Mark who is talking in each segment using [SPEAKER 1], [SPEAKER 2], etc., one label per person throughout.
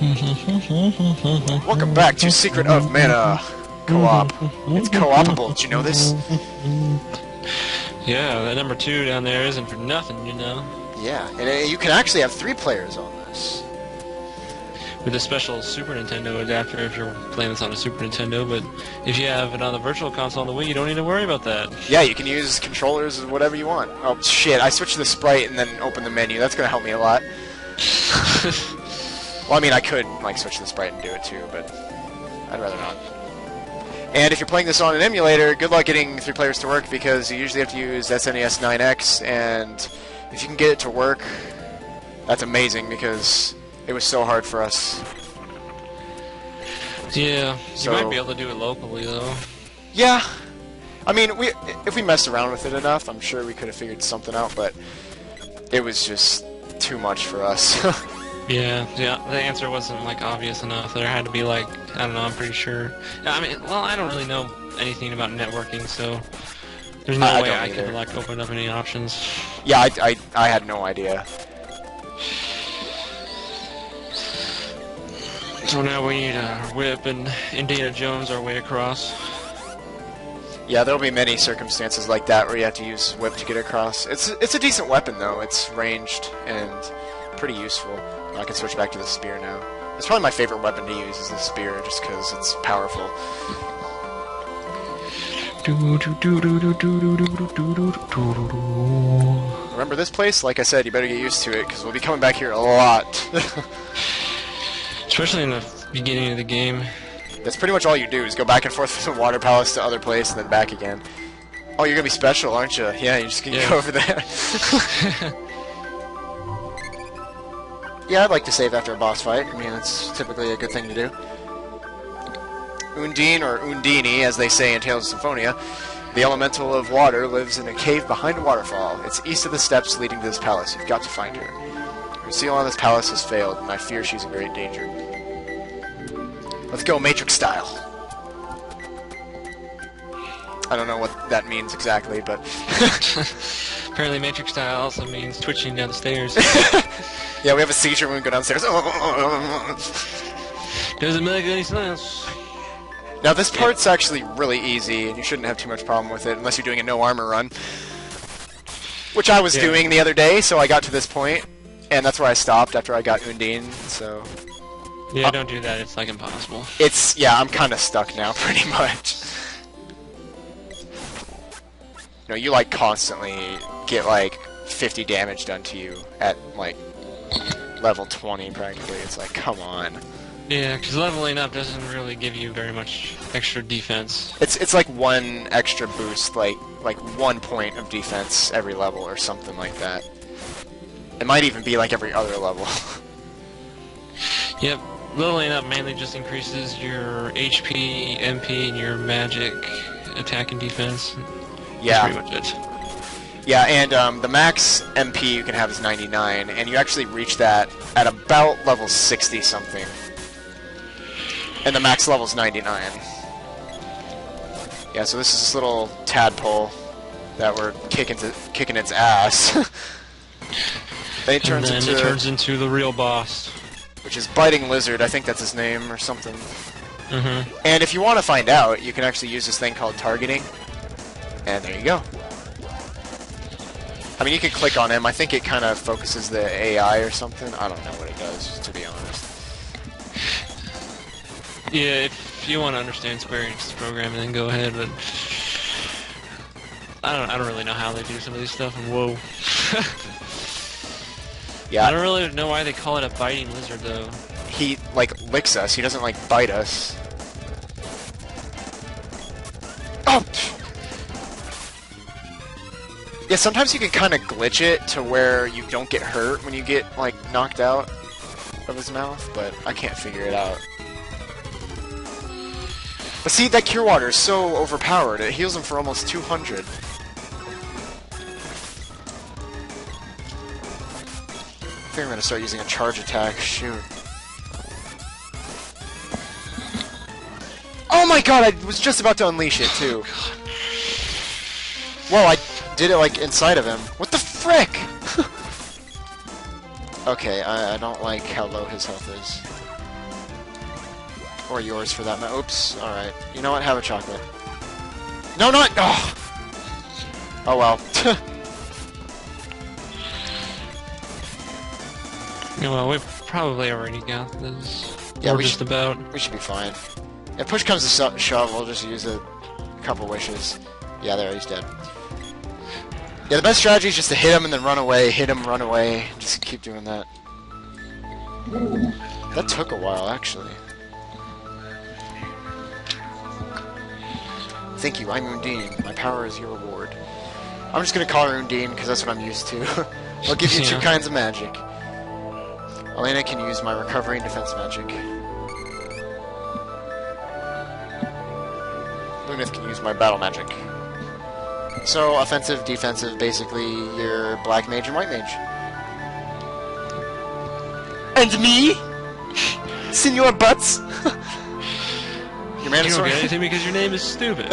[SPEAKER 1] Welcome back to Secret of Mana Co-op. It's co-opable, did you know this?
[SPEAKER 2] Yeah, that number 2 down there isn't for nothing, you know.
[SPEAKER 1] Yeah, and you can actually have 3 players on this.
[SPEAKER 2] With a special Super Nintendo adapter if you're playing this on a Super Nintendo, but if you have it on the Virtual Console on the Wii, you don't need to worry about that.
[SPEAKER 1] Yeah, you can use controllers or whatever you want. Oh, shit, I switched to the sprite and then opened the menu. That's gonna help me a lot. Well, I mean, I could, like, switch to the sprite and do it too, but I'd rather not. And if you're playing this on an emulator, good luck getting 3 players to work, because you usually have to use SNES 9X, and if you can get it to work, that's amazing, because it was so hard for us.
[SPEAKER 2] Yeah,
[SPEAKER 1] So,
[SPEAKER 2] you might be able to do it locally, though.
[SPEAKER 1] Yeah. I mean, if we messed around with it enough, I'm sure we could have figured something out, but it was just too much for us.
[SPEAKER 2] Yeah, the answer wasn't, like, obvious enough. There had to be, like, I don't know, I'm pretty sure. I mean, well, I don't really know anything about networking, so there's no way I could, like, open up any options.
[SPEAKER 1] Yeah, I had no idea.
[SPEAKER 2] So now we need a whip and Indiana Jones our way across.
[SPEAKER 1] Yeah, there'll be many circumstances like that where you have to use whip to get across. It's a decent weapon, though. It's ranged and pretty useful. I can switch back to the spear now. It's probably my favorite weapon to use is the spear, just because it's powerful. Remember this place? Like I said, you better get used to it, because we'll be coming back here a lot.
[SPEAKER 2] Especially in the beginning of the game.
[SPEAKER 1] That's pretty much all you do, is go back and forth from the water palace to other place and then back again. Oh, you're gonna be special, aren't you? Yeah, you're just gonna go over there. Yeah, I'd like to save after a boss fight. I mean, it's typically a good thing to do. Undine, or Undine, as they say in Tales of Symphonia, the elemental of water, lives in a cave behind a waterfall. It's east of the steps leading to this palace. You've got to find her. Her seal on this palace has failed, and I fear she's in great danger. Let's go Matrix style. I don't know what that means exactly, but...
[SPEAKER 2] Apparently Matrix style also means twitching down the stairs.
[SPEAKER 1] Yeah, we have a seizure when we go downstairs.
[SPEAKER 2] Doesn't make any sense.
[SPEAKER 1] Now, this part's actually really easy, and you shouldn't have too much problem with it, unless you're doing a no-armor run. Which I was doing the other day, so I got to this point, and that's where I stopped after I got Undine, so...
[SPEAKER 2] Yeah, don't do that, it's like impossible.
[SPEAKER 1] Yeah, I'm kind of stuck now, pretty much. You know, you, like, constantly get, like, 50 damage done to you at, like, level 20, practically. It's like, come on.
[SPEAKER 2] Yeah, because leveling up doesn't really give you very much extra defense.
[SPEAKER 1] It's like 1 extra boost, like 1 point of defense every level or something like that. It might even be like every other level.
[SPEAKER 2] Yep, leveling up mainly just increases your HP, MP, and your magic attack and defense.
[SPEAKER 1] Yeah.
[SPEAKER 2] That's pretty much it.
[SPEAKER 1] Yeah, and the max MP you can have is 99, and you actually reach that at about level 60-something. And the max level is 99. Yeah, so this is this little tadpole that we're kicking its ass. Then it turns
[SPEAKER 2] into the real boss,
[SPEAKER 1] which is Biting Lizard. I think that's his name or something.
[SPEAKER 2] Mm-hmm.
[SPEAKER 1] And if you want to find out, you can actually use this thing called targeting. And there you go. I mean, you can click on him. I think it kind of focuses the AI or something. I don't know what it does, to be honest.
[SPEAKER 2] Yeah, if you want to understand Square Enix's programming, then go ahead, but I don't really know how they do some of this stuff, and whoa.
[SPEAKER 1] Yeah.
[SPEAKER 2] I don't really know why they call it a biting lizard, though.
[SPEAKER 1] He, like, licks us. He doesn't, like, bite us. Oh! Yeah, sometimes you can kind of glitch it to where you don't get hurt when you get, like, knocked out of his mouth, but I can't figure it out. But see, that Cure Water is so overpowered. It heals him for almost 200. I think I'm going to start using a charge attack. Shoot. Oh my god, I was just about to unleash it, too. Whoa, I did it, like, inside of him. What the frick? Okay, I don't like how low his health is. Or yours for that matter. Oops. Alright. You know what? Have a chocolate. No, not... Oh! Oh well.
[SPEAKER 2] Yeah, well, we probably already got this.
[SPEAKER 1] Yeah,
[SPEAKER 2] we just about.
[SPEAKER 1] We should be fine. If push comes to shove, we'll just use a couple wishes. Yeah, there, he's dead. Yeah, the best strategy is just to hit him and then run away, hit him, run away. Just keep doing that. That took a while, actually. Thank you, I'm Undine. My power is your reward. I'm just gonna call her Undine, because that's what I'm used to. I'll give you two kinds of magic. Elena can use my recovery and defense magic. Lunith can use my battle magic. So, offensive, defensive, basically, you're black mage and white mage. And me? Senor Butts? Your mana
[SPEAKER 2] you
[SPEAKER 1] sword?
[SPEAKER 2] don't get anything because your name is stupid.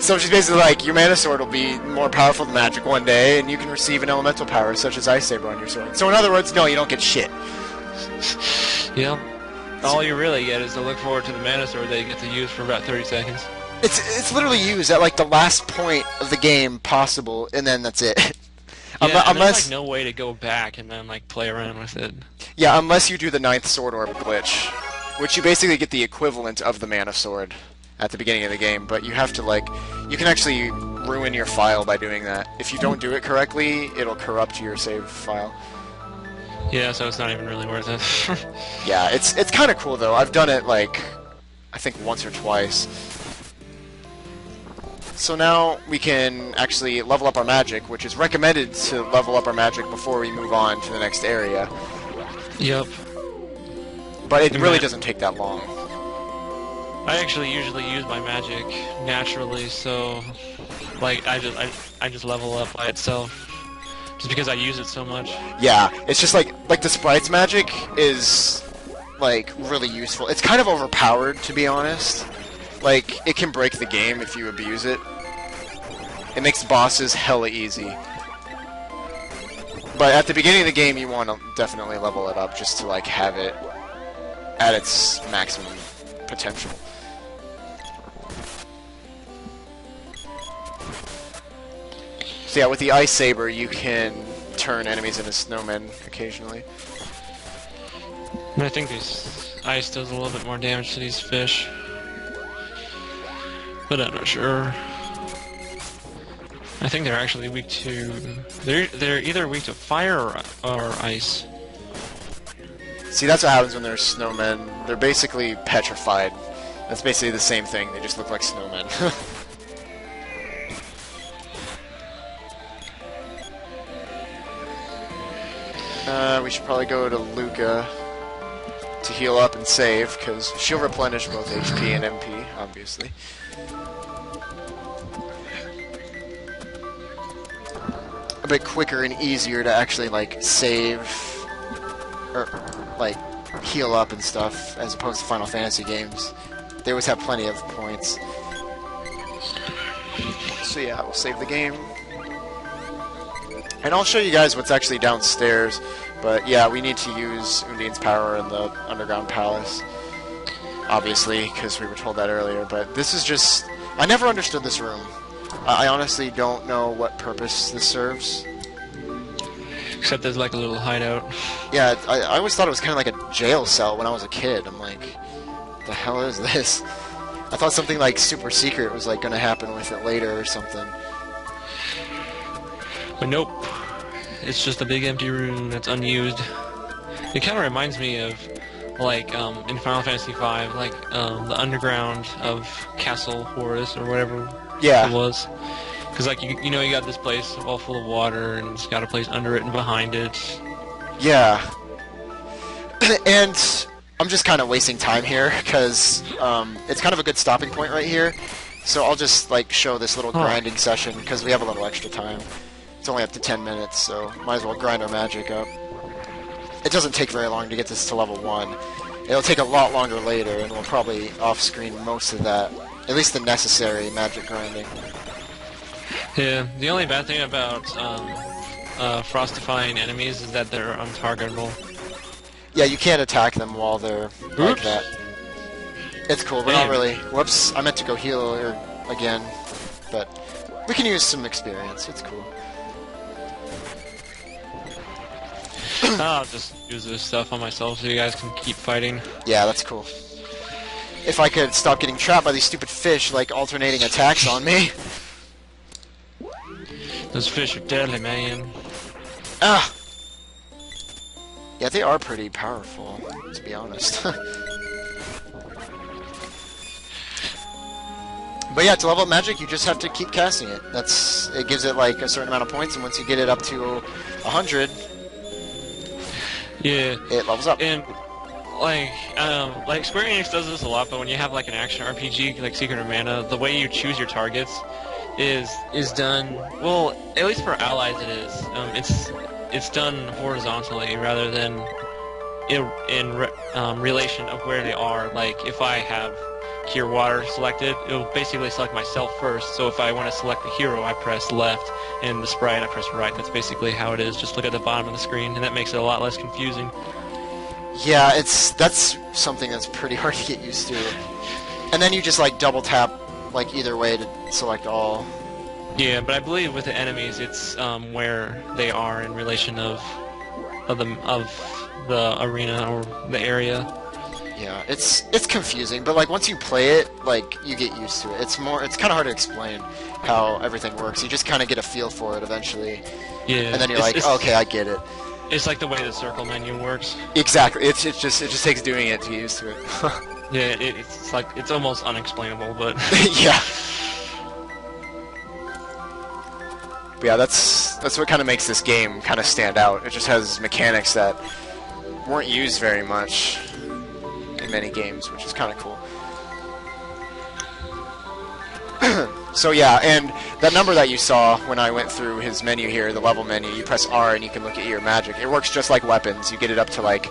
[SPEAKER 1] So she's basically like, your mana sword will be more powerful than magic one day, and you can receive an elemental power such as Ice Saber on your sword. So in other words, no, you don't get shit.
[SPEAKER 2] Yeah. All you really get is to look forward to the mana sword that you get to use for about 30 seconds.
[SPEAKER 1] It's literally used at like the last point of the game possible, and then that's it.
[SPEAKER 2] Yeah,
[SPEAKER 1] unless
[SPEAKER 2] there's like no way to go back and then like play around with it.
[SPEAKER 1] Yeah, unless you do the 9th sword orb glitch, which you basically get the equivalent of the mana sword at the beginning of the game, but you have to like, you can actually ruin your file by doing that. If you don't do it correctly, it'll corrupt your save file.
[SPEAKER 2] Yeah, so it's not even really worth it.
[SPEAKER 1] Yeah, it's kind of cool though. I've done it like, I think once or twice. So now we can actually level up our magic, which is recommended to level up our magic before we move on to the next area.
[SPEAKER 2] Yep.
[SPEAKER 1] But it really doesn't take that long.
[SPEAKER 2] I actually usually use my magic naturally, so like I just level up by itself. Just because I use it so much.
[SPEAKER 1] Yeah, it's just like the sprite's magic is like really useful. It's kind of overpowered, to be honest. Like, it can break the game if you abuse it. It makes bosses hella easy. But at the beginning of the game, you want to definitely level it up just to like have it at its maximum potential. So yeah, with the Ice Saber, you can turn enemies into snowmen occasionally.
[SPEAKER 2] And I think this ice does a little bit more damage to these fish. But I'm not sure. I think they're actually weak to... They're either weak to fire or ice.
[SPEAKER 1] See, that's what happens when they're snowmen. They're basically petrified. That's basically the same thing. They just look like snowmen. We should probably go to Luca to heal up and save, because she'll replenish both HP and MP, obviously. A bit quicker and easier to actually, like, save, or, like, heal up and stuff, as opposed to Final Fantasy games. They always have plenty of points. So yeah, we'll save the game. And I'll show you guys what's actually downstairs, but yeah, we need to use Undine's power in the underground palace. Obviously, because we were told that earlier, but this is just... I never understood this room. I honestly don't know what purpose this serves.
[SPEAKER 2] Except there's like a little hideout.
[SPEAKER 1] Yeah, I always thought it was kind of like a jail cell when I was a kid. I'm like, the hell is this? I thought something like super secret was like going to happen with it later or something.
[SPEAKER 2] But nope. It's just a big empty room that's unused. It kind of reminds me of, like, in Final Fantasy V, like, the underground of Castle Horus, or whatever it was. Because, like, you know, you got this place all full of water, and it's got a place under it and behind it.
[SPEAKER 1] Yeah. And I'm just kind of wasting time here, because it's kind of a good stopping point right here. So I'll just, like, show this little grinding session, because we have a little extra time. It's only up to 10 minutes, so might as well grind our magic up. It doesn't take very long to get this to level 1. It'll take a lot longer later, and we'll probably off-screen most of that. At least the necessary magic grinding.
[SPEAKER 2] Yeah, the only bad thing about frostifying enemies is that they're untargetable.
[SPEAKER 1] Yeah, you can't attack them while they're like that. It's cool. We're not really... Whoops, I meant to go heal again. But we can use some experience. It's cool.
[SPEAKER 2] I'll just use this stuff on myself so you guys can keep fighting.
[SPEAKER 1] Yeah, that's cool. If I could stop getting trapped by these stupid fish, like, alternating attacks on me.
[SPEAKER 2] Those fish are deadly, man.
[SPEAKER 1] Ah! Yeah, they are pretty powerful, to be honest. But yeah, to level up magic, you just have to keep casting it. It gives it, like, a certain amount of points, and once you get it up to 100...
[SPEAKER 2] Yeah.
[SPEAKER 1] It levels up.
[SPEAKER 2] And like Square Enix does this a lot, but when you have like an action RPG like Secret of Mana, the way you choose your targets is done well. At least for allies, it is. It's done horizontally rather than in relation of where they are. Like if I have Cure Water selected, it'll basically select myself first. So if I want to select the hero, I press left, and the sprite, I press right. That's basically how it is. Just look at the bottom of the screen, and that makes it a lot less confusing.
[SPEAKER 1] Yeah, that's something that's pretty hard to get used to. And then you just like double tap like either way to select all.
[SPEAKER 2] Yeah, but I believe with the enemies, it's where they are in relation of the arena or the area.
[SPEAKER 1] Yeah, it's confusing, but like once you play it, like you get used to it. It's kind of hard to explain how everything works. You just kind of get a feel for it eventually. Yeah. And then you're like, okay, I get it.
[SPEAKER 2] It's like the way the circle menu works.
[SPEAKER 1] Exactly. It just takes doing it to get used to it.
[SPEAKER 2] Yeah, it's like it's almost unexplainable, but
[SPEAKER 1] yeah. But yeah, that's what kind of makes this game kind of stand out. It just has mechanics that weren't used very much in many games, which is kind of cool. So yeah, and that number that you saw when I went through his menu here, the level menu, you press R and you can look at your magic. It works just like weapons. You get it up to like,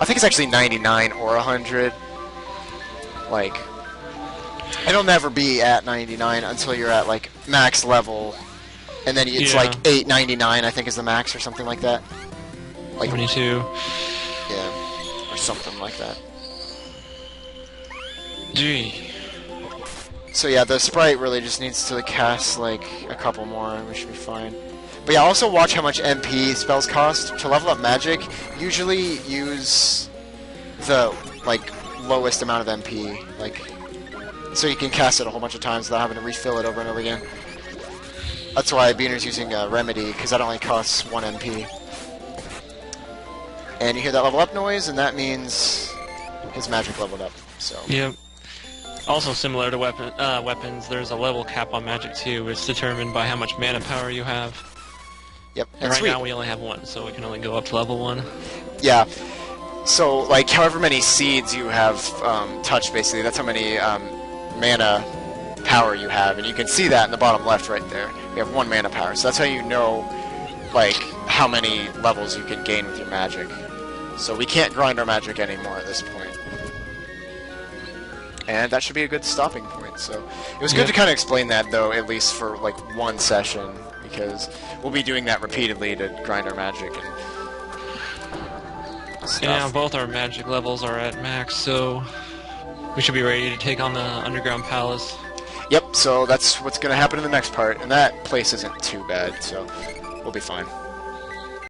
[SPEAKER 1] I think it's actually 99 or 100. Like, it'll never be at 99 until you're at like max level, and then it's like 899 I think is the max or something like that. Like
[SPEAKER 2] 22.
[SPEAKER 1] Yeah, or something like that.
[SPEAKER 2] Gee.
[SPEAKER 1] So yeah, the sprite really just needs to cast like a couple more and we should be fine. But yeah, also watch how much MP spells cost. To level up magic, usually use the like lowest amount of MP, like so you can cast it a whole bunch of times without having to refill it over and over again. That's why Beaner's using Remedy, because that only costs 1 MP. And you hear that level up noise, and that means his magic leveled up. So.
[SPEAKER 2] Yep. Also similar to weapons, there's a level cap on magic too. It's determined by how much mana power you have.
[SPEAKER 1] Yep.
[SPEAKER 2] And right now we only have 1, so we can only go up to level 1.
[SPEAKER 1] Yeah. So, like, however many seeds you have touched, basically, that's how many mana power you have. And you can see that in the bottom left right there. You have 1 mana power. So that's how you know, like, how many levels you can gain with your magic. So we can't grind our magic anymore at this point. And that should be a good stopping point. So it was good to kind of explain that, though, at least for, like, 1 session. Because we'll be doing that repeatedly to grind our magic and stuff.
[SPEAKER 2] Yeah, both our magic levels are at max, so we should be ready to take on the Underground Palace.
[SPEAKER 1] Yep, so that's what's going to happen in the next part, and that place isn't too bad, so we'll be fine.